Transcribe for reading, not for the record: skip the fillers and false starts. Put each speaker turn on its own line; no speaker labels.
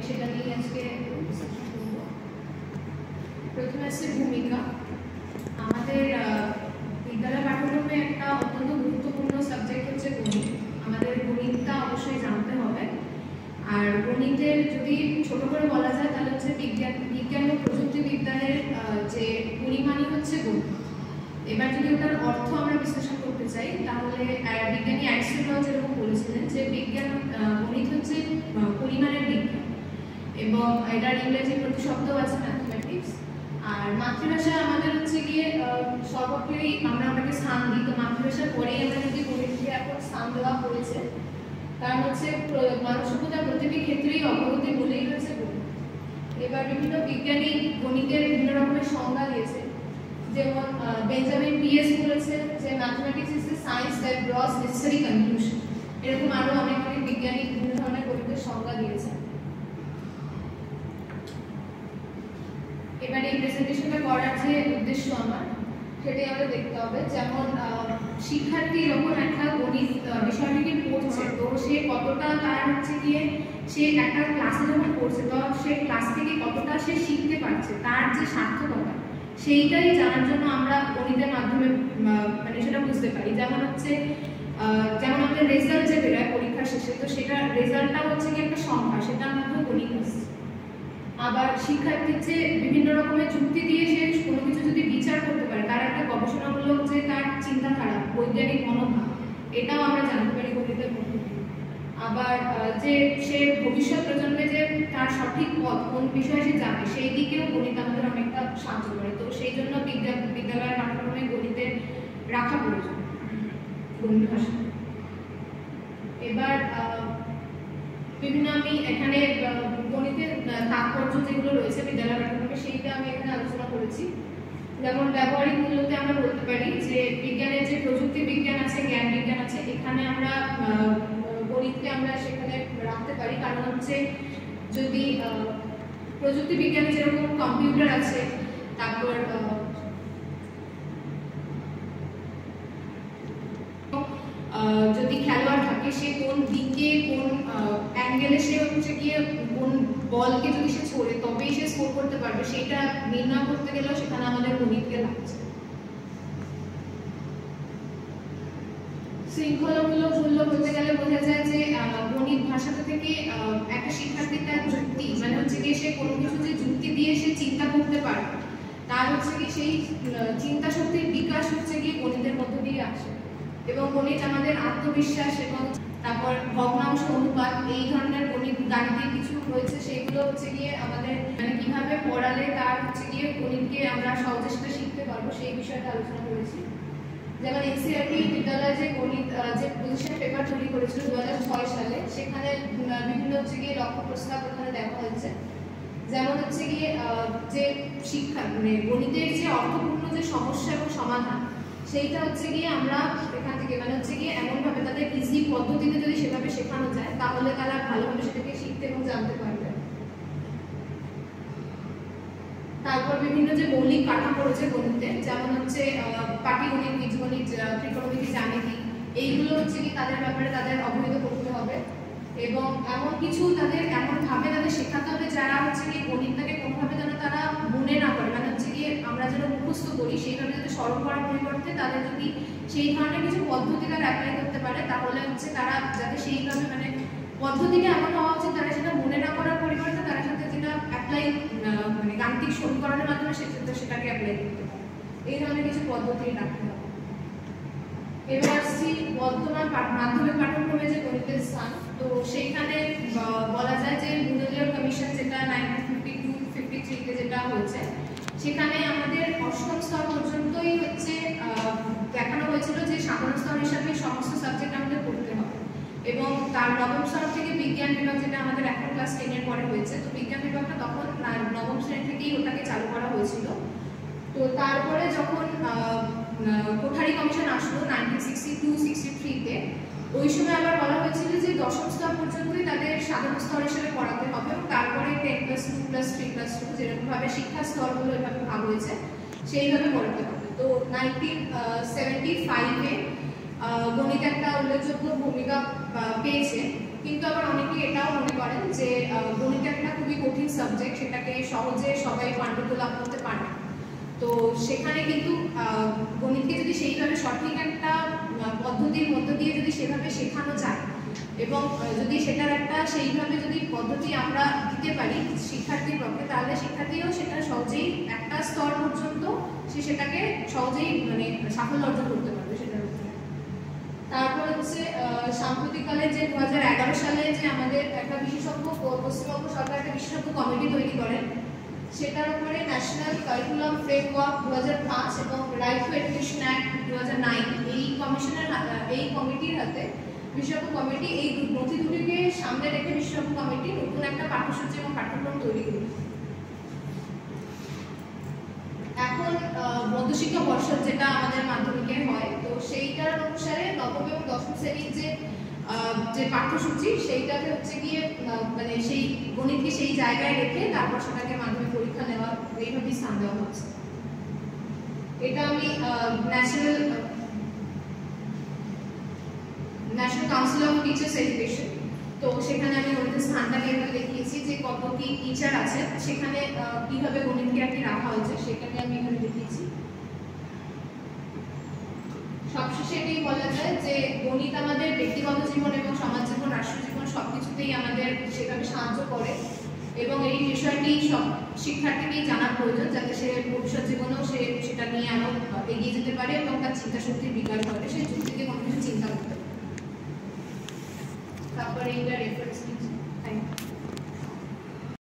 সেটা নিয়ে আজকে ডিসকাশন করব। প্রথমে আছে ভূমিকা। আমাদের বিদ্যালয় পাঠ্যক্রমে একটা অত্যন্ত গুরুত্বপূর্ণ সাবজেক্ট হচ্ছে গণিত। আমাদের গণিতটা অবশ্যই জানতে হবে। আর গণিতের যদি ছোট করে বলা যায় তাহলে হচ্ছে বিজ্ঞান ও প্রযুক্তিবিদ্যার যে পরিমাণই হচ্ছে গণিত। এবার যদি ওটার অর্থ আমরা বিশ্লেষণ করতে চাই তাহলে বিজ্ঞানী অ্যারিস্টটল যেরকম বলেছিলেন যে গণিত হচ্ছে পরিমাণের বিজ্ঞান, এবং এটার ইংরেজি প্রতিশব্দ আছে ম্যাথমেটিক্স। আর মাতৃভাষা আমাদের হচ্ছে গিয়ে সর্বোপরি আমরা ওটাকে স্থান দিই, তো মাতৃভাষার পরেই আমরা যদি গণিতকে এখন স্থান দেওয়া হয়েছে, কারণ হচ্ছে মানব সভ্যতার প্রতিটি ক্ষেত্রেই অগ্রগতি বলেই রয়েছে গণিত। এবার বিভিন্ন বিজ্ঞানী গণিতের বিভিন্ন রকমের সংজ্ঞা দিয়েছে, যেমন বেঞ্জামিন পিএস বলেছে যে mathematics is the science that draws necessary conclusion. এরকম আরো অনেক অনেক বিজ্ঞানী বিভিন্ন ধরনের গণিতের সংজ্ঞা দিয়েছে। এবার এই প্রেজেন্টেশনটা করার যে উদ্দেশ্য আমার সেটাই আমাদের দেখতে হবে। যেমন শিক্ষার্থী যখন একটা গণিত বিষয়টিকে পড়ছে, তো সে কতটা তার হচ্ছে গিয়ে সে একটা ক্লাসে যখন পড়ছে তো সে ক্লাস থেকে কতটা সে শিখতে পারছে, তার যে সার্থকতা সেইটাই জানার জন্য আমরা গণিতের মাধ্যমে মানে সেটা বুঝতে পারি। যেমন হচ্ছে যেমন আমাদের রেজাল্ট যে বেরোয় পরীক্ষা শেষে, তো সেটা রেজাল্টটা হচ্ছে কি একটা সংখ্যা, সেটার মধ্যে গণিত আছে। আবার শিক্ষার্থীর যে বিভিন্ন রকমের যুক্তি দিয়ে সে কোনো কিছু যদি বিচার করতে পারে, তার একটা গবেষণামূলক যে তার চিন্তাধারা, বৈজ্ঞানিক মনোভাব, এটাও আমরা জানতে পারি গণিতের মধ্যে। আবার যে সে ভবিষ্যৎ প্রজন্মে যে তার সঠিক পথ কোন বিষয়ে সে যাবে সেই দিকেও গণিত আমাদের অনেকটা সাহায্য করে। তো সেই জন্য বিদ্যালয়ের পাঠ্যক্রমে গণিতে রাখা প্রয়োজন গণিত ভাষা। এবার বিভিন্ন আমি এখানে গণিতের তাৎপর্য যেগুলো রয়েছে বিদ্যালয় পাঠ্যক্রমে সেইটা আমি এখানে আলোচনা করেছি। যেমন ব্যবহারিক মূল্যতে আমরা বলতে পারি যে বিজ্ঞানের যে প্রযুক্তি বিজ্ঞান আছে, জ্ঞান বিজ্ঞান আছে, এখানে আমরা গণিতকে আমরা সেখানে রাখতে পারি। কারণ হচ্ছে যদি প্রযুক্তি বিজ্ঞানে যেরকম কম্পিউটার আছে, তারপর যদি খেলোয়াড় থাকে সে কোন দিকে কোন অ্যাঙ্গেলে সে হচ্ছে গিয়ে কোন বলকে যদি সে ছোড়ে তবেই সে স্কোর করতে পারবে, সেটা নির্ণয় করতে গেলেও সেখানে আমাদের গণিতকে লাগছে। শৃঙ্খলামূলক মূল্য বলতে গেলে বোঝা যায় যে গণিত ভাষাটা থেকে একটা শিক্ষার্থীর তার যুক্তি মানে হচ্ছে গিয়ে সে কোনো কিছু যে যুক্তি দিয়ে সে চিন্তা করতে পারে, তার হচ্ছে কি সেই চিন্তা শক্তির বিকাশ হচ্ছে গিয়ে গণিতের মধ্য দিয়ে আসে। এবং গণিত আমাদের আত্মবিশ্বাস এবং তারপর ভগ্নাংশ অনুপাত এই ধরনের গাণিতিক কিছু রয়েছে, সেগুলো হচ্ছে গিয়ে আমাদের মানে কিভাবে পড়ালে তার হচ্ছে গিয়ে গণিতকে আমরা সহজে সেটা শিখতে পারবো সেই বিষয়টা আলোচনা করেছি। যেমন এনসিইআরটি বিদ্যালয়ে যে গণিত যে পজিশন পেপার তৈরি করেছিল 2006 সালে, সেখানে বিভিন্ন হচ্ছে গিয়ে লক্ষ্য প্রস্তাব ওখানে দেখা হয়েছে। যেমন হচ্ছে গিয়ে যে শিক্ষা মানে গণিতের যে অর্থপূর্ণ যে সমস্যা এবং সমাধান, সেইটা হচ্ছে গিয়ে আমরা এখান থেকে মানে হচ্ছে গিয়ে এমনভাবে তাদের ইজি পদ্ধতিতে যদি সেভাবে শেখানো যায় তাহলে তারা ভালোভাবে সেটাকে শিখতে এবং জানতে পারবে। তারপর বিভিন্ন যে মৌলিক কাঠামো রয়েছে গণিতে, যেমন হচ্ছে পাটিগণিত, বীজগণিত, ত্রিকোণমিতি, জ্যামিতি, এইগুলো হচ্ছে কি তাদের ব্যাপারে তাদের অবহিত করতে হবে এবং এমন কিছু তাদের এমনভাবে তাদের শেখাতে হবে যারা হচ্ছে কি গণিতটাকে কোনোভাবে যেন তারা মনে না করে, মানে হচ্ছে গিয়ে আমরা যেন মুখস্থ করি সেইভাবে যাতে স্মরণ করার পরিবর্তে তাদের যদি সেই ধরনের কিছু পদ্ধতি তারা অ্যাপ্লাই করতে পারে, তাহলে হচ্ছে তারা যাতে সেইভাবে মানে পদ্ধতিটা এমন হওয়া উচিত তারা সেটা মনে না করার পরিবর্তে তারা সাথে যেটা অ্যাপ্লাই মানে গাণিতিক সমীকরণের মাধ্যমে সেটাকে অ্যাপ্লাই করতে পারে, এই ধরনের কিছু পদ্ধতি রাখতে হবে। এবার আসছি বর্তমান মাধ্যমিক পাঠ্যক্রমে যে গণিতের স্থান, তো সেইখানে বলা যায় যে মুন্ডলীয় কমিশন যেটা 1952-53 যেটা হয়েছে, সেখানে আমাদের অষ্টম স্তর পর্যন্তই হচ্ছে দেখানো হয়েছিল যে সাধারণ স্তর হিসাবে সমস্ত সাবজেক্ট আমাদের পড়তে হবে এবং তার নবম স্তর থেকে বিজ্ঞান বিভাগ যেটা আমাদের এখন ক্লাস 10 এর পরে হয়েছে, তো বিজ্ঞান বিভাগটা তখন নবম শ্রেণী থেকেই ওটাকে চালু করা হয়েছিল। তো তারপরে যখন কোঠারি কমিশন আসলো 1962-63-তে, ওই সময় আবার বলা হয়েছিল যে দশম স্তর পর্যন্তই তাদের সাধারণ স্তর হিসেবে পড়াতে হবে এবং তারপরে 10+2+3+2 যেরকমভাবে শিক্ষা স্তরগুলো এভাবে ভাগ হয়েছে সেইভাবে পড়াতে হবে। তো 1975-এ গণিত একটা উল্লেখযোগ্য ভূমিকা পেয়েছে, কিন্তু আবার অনেকে এটাও মনে করেন যে গণিত একটা খুব খুবই কঠিন সাবজেক্ট, সেটাকে সহজে সবাই পাণ্ডিত্য লাভ করতে পারে। তো সেখানে কিন্তু গণিতকে যদি সেইভাবে সঠিক একটা পদ্ধতির মধ্য দিয়ে যদি সেভাবে শেখানো যায় এবং যদি সেটার একটা সেইভাবে যদি পদ্ধতি আমরা দিতে পারি শিক্ষার্থীর পক্ষে, তাহলে শিক্ষার্থীও সেটা সহজেই একটা স্তর পর্যন্ত সে সেটাকে সহজেই মানে সাফল্য অর্জন করতে পারবে সেটার উপরে। তারপর হচ্ছে সাম্প্রতিককালে যে 2011 সালে যে আমাদের একটা বিশেষজ্ঞ পশ্চিমবঙ্গ সরকার একটা বিশেষজ্ঞ কমিটি তৈরি করেন, সেটার উপরে ন্যাশনাল কারিকুলাম ফ্রেমওয়ার্ক 2005 এবং রাইট টু এডুকেশন অ্যাক্ট 2009 এই কমিটির হাতে বিশেষজ্ঞ কমিটি এই নথি দুটিকে সামনে রেখে বিশেষজ্ঞ কমিটি নতুন একটা পাঠ্যসূচি এবং পাঠ্যক্রম তৈরি করে। এখন মধ্যশিক্ষা পর্ষদ যেটা আমাদের মাধ্যমিকে হয়, তো সেইটার অনুসারে নবম এবং দশম শ্রেণীর যে পাঠ্যসূচি সেইটাতে হচ্ছে গিয়ে মানে সেই গণিতকে সেই জায়গায় রেখে তারপর সেটাকে মাধ্যমিক পরীক্ষা নেওয়া এইভাবেই স্থান দেওয়া হচ্ছে। এটা আমি national council of teachers education, তো সেখানে আমি গণিতের স্থানটাকে এবার দেখিয়েছি যে কত কি টিচার আছে, সেখানে কিভাবে গণিতকে আর কি রাখা হয়েছে সেখানে আমি এখানে দেখিয়েছি। সবশেষে এটাই বলা যায় যে গণিত আমাদের ব্যক্তিগত জীবন এবং সমাজ জীবন, রাষ্ট্র জীবন সবকিছুতেই আমাদের সেভাবে সাহায্য করে এবং এই বিষয়টি সব শিক্ষার্থীকেই জানার প্রয়োজন, যাতে সে ভবিষ্যৎ জীবনেও সে সেটা নিয়ে আরো এগিয়ে যেতে পারে এবং তার চিন্তা শক্তির বিকাশ করে, সে যুক্তিতে কোনো কিছু চিন্তা করতে পারে। তারপরে এইটা রেফারেন্স নিচ্ছি। Thank you.